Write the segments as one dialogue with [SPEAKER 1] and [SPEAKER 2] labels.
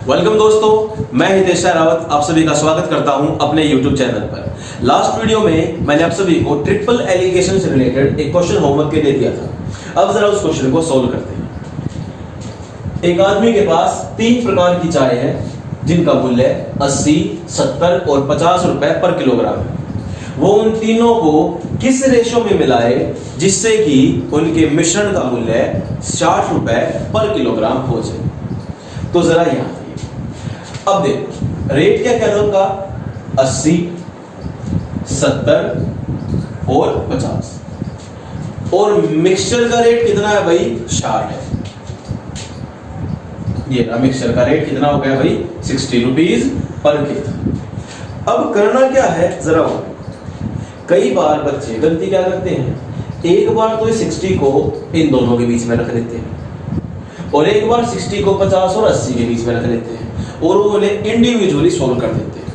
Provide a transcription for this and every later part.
[SPEAKER 1] Welcome दोस्तों, मैं हितेश रावत आप सभी का स्वागत करता हूं अपने YouTube चैनल पर। लास्ट वीडियो में मैंने आप सभी को ट्रिपल एलिगेशन से रिलेटेड एक क्वेश्चन होमवर्क के लिए दिया था। अब जरा उस क्वेश्चन को सॉल्व करते हैं। एक आदमी के पास 3 प्रकार की चाय है जिनका मूल्य 80, 70 और 50 रुपए पर किलोग्राम है। वो उन तीनों को किस रेशो में मिलाए जिससे कि उनके मिश्रण का मूल्य 60 रुपए पर किलोग्राम हो जाए। तो जरा यहां अब देखो रेट क्या कह रहा 80, 70 और 50 और मिक्सचर का रेट कितना है भाई 60 है। ये ना मिक्सचर का रेट कितना हो गया भाई 60 रुपीज पर केजी। अब करना क्या है जरा कई बार बच्चे गलती क्या करते हैं, एक बार तो 60 को इन दोनों के बीच में रख लेते हैं और एक बार 60 को 50 और 80 के बीच में रख लेते हैं और वो उन्हें इंडिविजुअली सॉल्व कर देते हैं।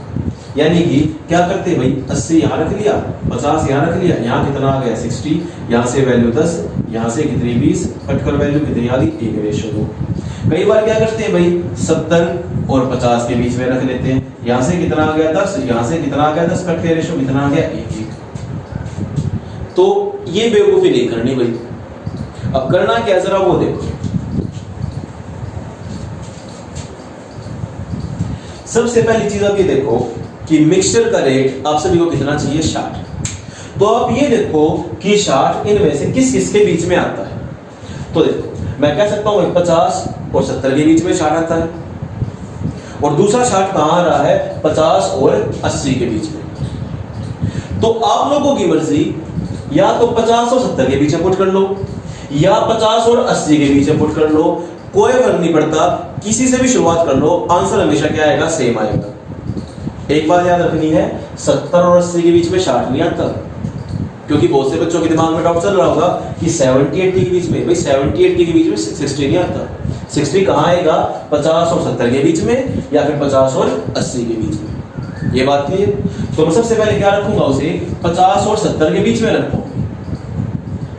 [SPEAKER 1] यानी कि क्या करते हैं भाई 80 यहाँ रख लिया, 50 यहाँ रख लिया, यहाँ कितना आ गया 60, यहाँ से वैल्यू 10, यहाँ से कितनी 20, कटकर वैल्यू कितनी आ गई 1:2। कई बार क्या करते हैं भाई 70 और 50 के बीच में रख लेते हैं, यहाँ से कितना आ गया 10, यहाँ से कितना आ गया 10, कट के रेशो कितना आ गया 1:1। तो ये बेवकूफी नहीं करनी भाई। अब करना क्या जरा वो देखो। सबसे पहली चीज आप ये देखो कि मिक्सचर का रेट आप सभी को कितना चाहिए 60। तो आप ये देखो कि 60 इनमें से किस किस के बीच में आता है। तो देखो मैं कह सकता हूं 50 और 70 के बीच में 60 आता है और दूसरा 60 कहां आ रहा है 50 और 80 के बीच में। तो आप लोगों की मर्जी या तो 50 और 70 के बीच में पुट कर लो या 50 और 80 के बीच में पुट कर लो, कोई फर्क नहीं पड़ता, किसी से भी शुरुआत कर लो, आंसर हमेशा क्या आएगा सेम आएगा। एक बात याद रखनी है 70 और 80 के बीच में 60 नहीं आता, क्योंकि बहुत से बच्चों के दिमाग में डाउट चल रहा होगा कि 70-80 के बीच में, भाई 70-80 के बीच में 60 नहीं आता। 60 कहां आएगा 50 और 70 के बीच में या फिर 50 और 80 के बीच में। ये बात क्लियर। तो मैं सबसे पहले क्या रखूंगा उसे 50 और 70 के बीच में रखूंगा,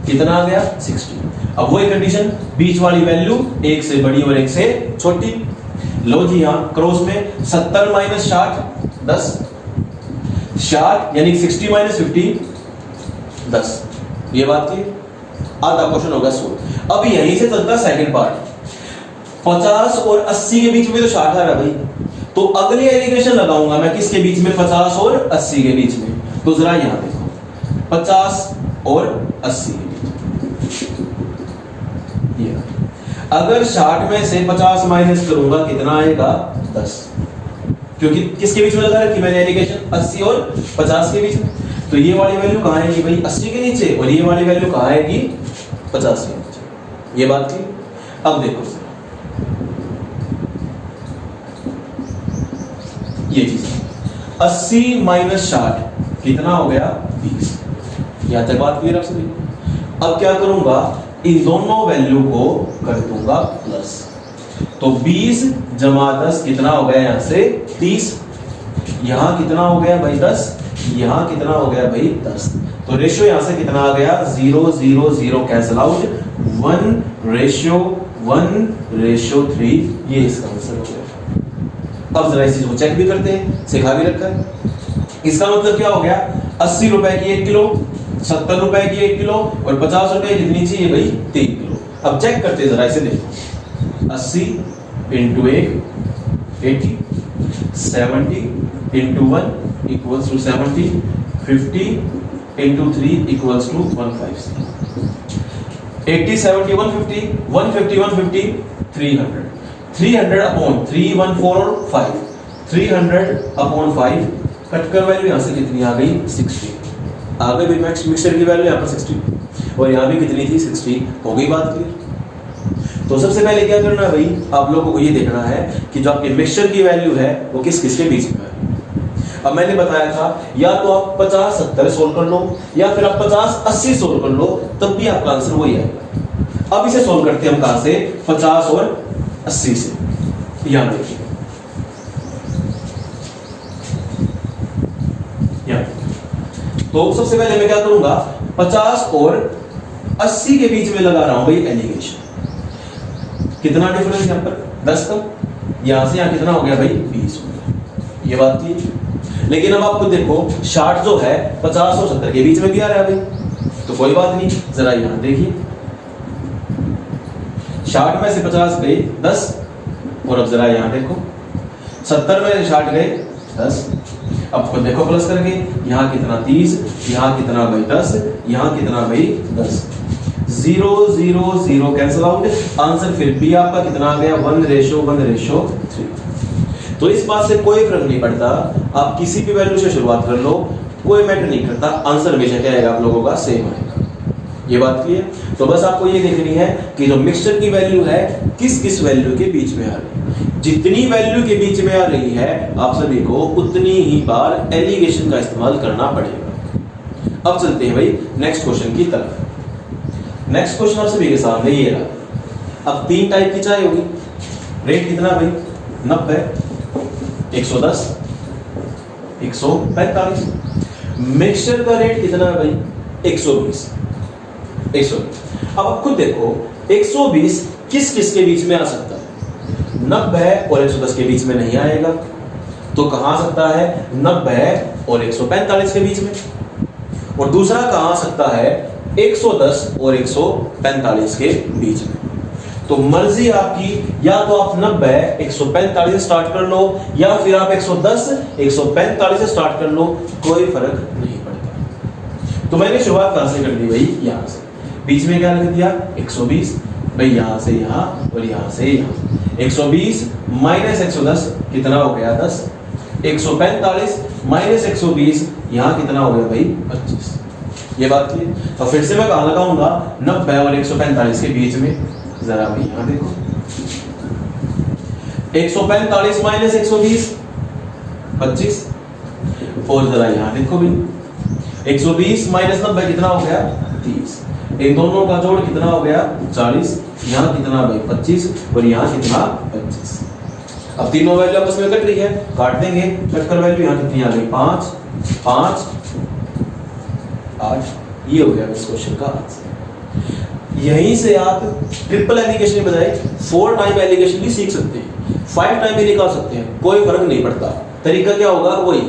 [SPEAKER 1] कितना आ गया 60। अब वही कंडीशन बीच वाली वैल्यू एक से बड़ी और एक से छोटी। लो जी यहां क्रॉस में 70 माइनस 60 10, 60 यानी 60 माइनस 50 10। ये बात की आधा क्वेश्चन होगा सोल्व। अब यहीं से चलता सेकंड पार्ट। 50 और 80 के बीच में तो 60 आ रहा भाई, तो अगली एलिगेशन लगाऊंगा मैं किसके बीच में 50 और 80 के बीच में। तो जरा यहां देखो 50 और 80 के बीच अगर 60 में से 50 माइनस करूंगा कितना आएगा 10, क्योंकि किसके बीच में लगा रखी मैंने एलिगेशन 80 और 50 के बीच में। तो ये वाली वैल्यू कहां आएगी भाई 80 के नीचे और ये वाली वैल्यू कहां आएगी 50 के नीचे। ये बात थी। अब देखो ये चीज 80 माइनस 60 कितना हो गया 20। यहां तक बात क्लियर आप सभी। अब क्या करूंगा इन दोनों वैल्यू को कर दूंगा प्लस, तो 20 जमा 10 कितना हो गया यहां से 30, यहां कितना हो गया भाई 10, यहां कितना हो गया भाई 10। तो रेशियो यहां से कितना आ गया 0 0 0 कैंसिल आउट, 1:1:3। ये इसका आंसर हो गया। अब जरा इस चीज को चेक भी करते हैं, सिखा भी रखा है। इसका मतलब क्या हो गया 80 रुपए की 1 किलो, 70 रुपए की 1 किलो और 50 रुपए कितनी चाहिए भाई 3 किलो। अब चेक करते हैं जरा इसे देखो 80 into 1 80, 70 into 1 equals to 70, 50 into 3 equals to 150, 80 70 150 150 150 300, 300 upon 3 1 4 और 5, 300 अपॉन 5 कटकर वैल्यू यहां से कितनी आ गई 60 आ गई भाई। मिक्सचर की वैल्यू यहाँ पर 60 और यहाँ भी कितनी थी 60। हो गई बात क्लियर। तो सबसे पहले क्या करना है भाई आप लोगों को ये देखना है कि जो आपके मिक्सचर की वैल्यू है वो किस किस के बीच में है। अब मैंने बताया था या तो आप 50-70 सोल्व कर लो या फिर आप 50-80 सोल्व कर लो, तब भी आपका आंसर वही आएगा। अब इसे सोल्व करते हैं हम कहां से 50 और 80 से। यहां देखिए तो सबसे पहले मैं क्या करूंगा 50 और 80 के बीच में लगा रहा हूं भाई एलिगेशन। कितना डिफरेंस यहां पर 10 का, यहां से यहां कितना हो गया भाई 20 हो गया। ये बात थी। लेकिन अब आपको देखो 60 जो है 50 और 70 के बीच में भी आ रहा है भाई, तो कोई बात नहीं। जरा यहां देखिए 60 में से 50 गए 10, और अब जरा यहां देखो 70 में से 60 गए 10। अब खुद देखो प्लस करके, यहाँ कितना 30, यहाँ कितना भाई 10, यहाँ कितना भाई 10। 0 0 0 कैंसिल आउट। आंसर फिर भी आपका कितना आ गया 1:1:3। तो इस बात से कोई फर्क नहीं पड़ता, आप किसी भी वैल्यू से शुरुआत कर लो, कोई मैटर नहीं करता, आंसर हमेशा क्या आएगा आप लोगों का सेम आएगा। ये बात क्लियर। तो बस आपको ये देखनी है कि जो मिक्सचर की वैल्यू है किस किस वैल्यू के बीच में आ रही है। जितनी वैल्यू के बीच में आ रही है आप सभी को उतनी ही बार एलिगेशन का इस्तेमाल करना पड़ेगा। अब चलते हैं भाई नेक्स्ट क्वेश्चन की तरफ। नेक्स्ट क्वेश्चन आप सभी के सामने ये रहा। अब 3 टाइप की चाय होगी। रेट कितना भाई 90, 110, 145। मिक्सचर का रेट कितना है भाई 120। अब आप खुद देखो 120 किस किस के बीच में आ सकता है, 90 और 110 के बीच में नहीं आएगा, तो कहां आ सकता है 90 और 145 के बीच में। और दूसरा कहां आ सकता है 110 और 145 के बीच में। तो मर्जी आपकी, या तो आप 90 145 से स्टार्ट कर लो, या फिर आप 110 145 से स्टार्ट कर लो, कोई फर्क नहीं पड़ता। तो मैंने शुरुआत कहां से कर दी भाई यहां से, बीच में क्या लिख दिया 120 भाई, यहां से यहां और यहां से यहां। 120 माइनस 110 कितना हो गया 10, 145 माइनस 120 यहां कितना हो गया भाई 25। ये बात की। तो फिर से मैं कहां लगाऊंगा 90 और 145 के बीच में। जरा भाई यहां देखो 145 माइनस 120 25, और जरा यहां देखो भाई 120 माइनस 90 कितना हो गया 30। इन दोनों का जोड़ कितना हो गया 40, यहाँ कितना भाई 25 और यहाँ कितना 25। अब तीनों वैल्यू आपस में कट रही है, काट देंगे, कटकर वैल्यू यहाँ कितनी आ गई 5 5 8। ये हो गया इस क्वेश्चन का आंसर। यहीं से आप ट्रिपल एलिगेशन के बजाय 4 टाइम एलिगेशन भी सीख सकते हैं, 5 टाइम भी निकाल सकते हैं, कोई फर्क नहीं पड़ता। तरीका क्या होगा वही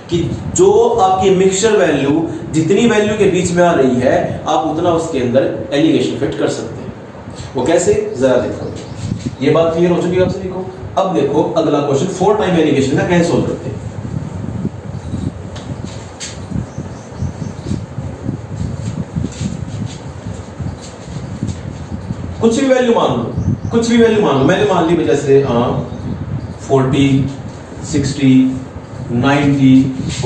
[SPEAKER 1] कि जो आपकी मिक्सचर वैल्यू जितनी वैल्यू के बीच में आ रही है आप उतना उसके अंदर एलिगेशन फिट कर सकते हैं। वो कैसे जरा देखो। ये बात क्लियर हो चुकी है आप सभी को। अब देखो अगला क्वेश्चन 4 टाइम एलिगेशन का कैसे सोल्व करते हैं। कुछ भी वैल्यू मान लो, कुछ भी वैल्यू मान लो। मैंने मान ली जैसे 40 60 90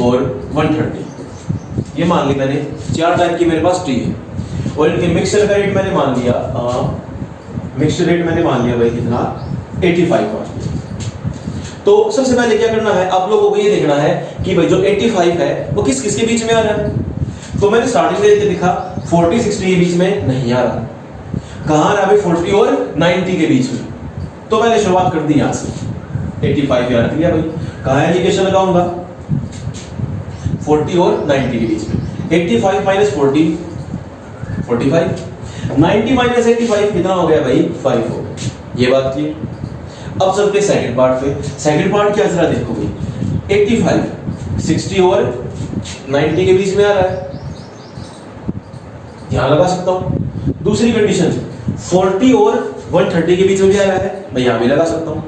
[SPEAKER 1] और 130 ये मान ली मैंने। 4 टाइप की मेरे पास टी है, और इनके मिक्सचर का रेट मैंने मान लिया, मिक्सचर रेट मैंने मान लिया भाई कितना 85 मान लिया। तो सबसे पहले क्या करना है आप लोगों को ये देखना है कि भाई जो 85 है वो किस किस के बीच में आ रहा है। तो मैंने स्टार्टिंग में देखा 40 60 के बीच में नहीं आ रहा, कहां आ रहा है 40 और 90 के बीच में। तो मैंने शुरुआत कर दी यहां से 85 याद किया भाई, कहां एलिगेशन लगाऊंगा 40 और 90 के बीच में। 85 माइनस 40 45, 90 माइनस 85 कितना हो गया भाई 5 हो गया। ये बात की। अब चलते सेकंड पार्ट पे। सेकंड पार्ट क्या जरा देखो भाई 85 60 और 90 के बीच में आ रहा है, यहां लगा सकता हूं। दूसरी कंडीशन 40 और 130 के बीच में भी आ रहा है, मैं यहां भी लगा सकता हूं।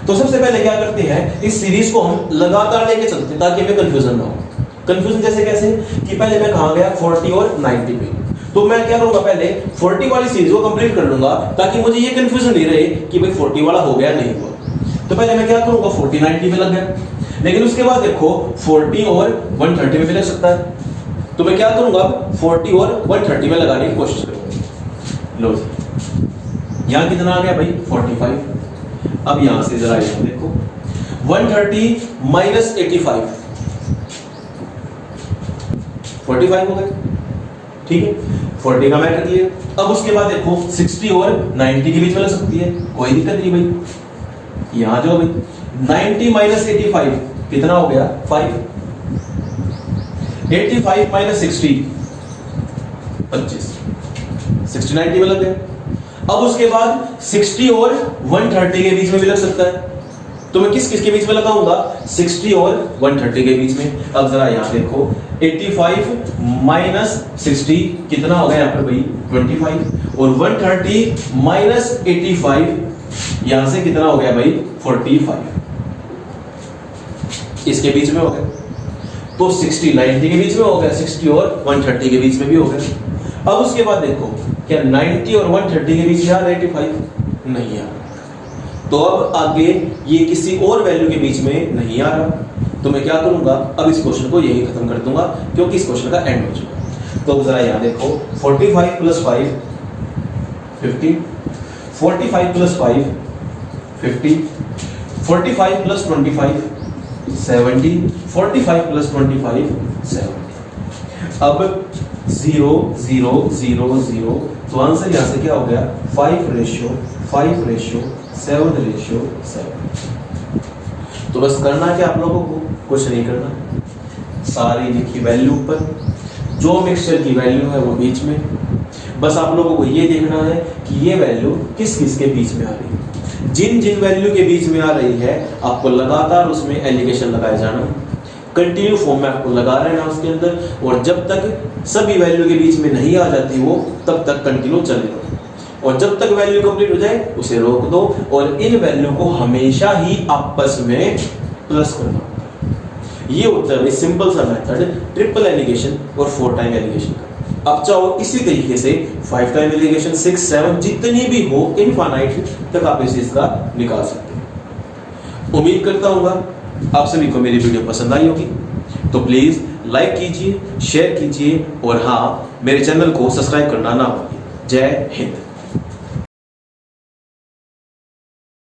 [SPEAKER 1] तो सबसे पहले क्या करते हैं इस सीरीज को हम लगातार लेके चलते हैं ताकि हमें कंफ्यूजन ना हो। कंफ्यूजन जैसे कैसे कि पहले मैं कहां गया 40 और 90 पे, तो मैं क्या करूंगा पहले 40 वाली सीरीज को कंप्लीट कर लूंगा ताकि मुझे ये कंफ्यूजन नहीं रहे कि भाई 40 वाला हो गया नहीं हुआ। तो पहले मैं क्या करूंगा 40 90 पे लग गया, लेकिन उसके बाद देखो 40 और 130 में भी लग सकता है, तो मैं क्या करूंगा 40 और 130 में लगाने की कोशिश करूंगा। लो यहां कितना आ गया भाई 45। अब यहां से जरा यहां देखो 130 माइनस 85 45 हो गए, ठीक है 40 का मैटर क्लियर। अब उसके बाद देखो 60 और 90 के बीच में लग सकती है, कोई दिक्कत नहीं भाई। यहां जो भाई 90 माइनस 85 कितना हो गया 5, 85 माइनस 60 25, 60 90 में लग गया। अब उसके बाद 60 और 130 के बीच में भी लग सकता है, तो मैं किस किस के बीच में लगाऊंगा? 60 और 130 के बीच में। अब जरा यहां देखो 85 माइनस 60 कितना हो गया यहां पर भाई? 25। और 130 माइनस 85 यहां से कितना हो गया भाई? 45। इसके बीच में हो गया। तो 60 90 के बीच में हो गया, 60 और 130 के बीच में भी हो गया। अब उसके बाद देखो क्या 90 और 130 के बीच में आ रहा है 85? नहीं आ रहा। तो अब आगे ये किसी और वैल्यू के बीच में नहीं आ रहा, तो मैं क्या करूंगा? अब इस क्वेश्चन को यही खत्म कर दूंगा क्योंकि इस क्वेश्चन का एंड हो चुका। तो जरा यहां देखो 45 प्लस 5 50, 45 प्लस 5 50, 45 प्लस 25 70, 45 प्लस 25 70। अब 0 0 0 0, तो आंसर यहां से क्या हो गया? 5:7। तो बस करना क्या आप लोगों को? कुछ नहीं करना, सारी लिखी वैल्यू ऊपर, जो मिक्सचर की वैल्यू है वो बीच में। बस आप लोगों को ये देखना है कि ये वैल्यू किस किस के बीच में आ रही है। जिन जिन वैल्यू के बीच में आ रही है आपको लगातार उसमें एलिगेशन लगाया जाना, कंटिन्यू फॉर्म में आपको लगा रहना उसके अंदर, और जब तक सभी वैल्यू के बीच में नहीं आ जाती वो, तब तक कंटिन्यू चलेगा। और जब तक वैल्यू कंप्लीट हो जाए उसे रोक दो, और इन वैल्यू को हमेशा ही आपस में प्लस करना। ये होता है सिंपल सा मेथड ट्रिपल एलिगेशन और 4 टाइम एलिगेशन का। अब चाहो इसी तरीके से 5 टाइम एलिगेशन, 6 7 जितनी भी हो इनफाइनाइट तक आप इस चीज का निकाल सकते हैं। उम्मीद करता हूँ आप सभी को मेरी वीडियो पसंद आई होगी, तो प्लीज लाइक कीजिए, शेयर कीजिए, और हाँ, मेरे चैनल को सब्सक्राइब करना ना भूलिए। जय हिंद।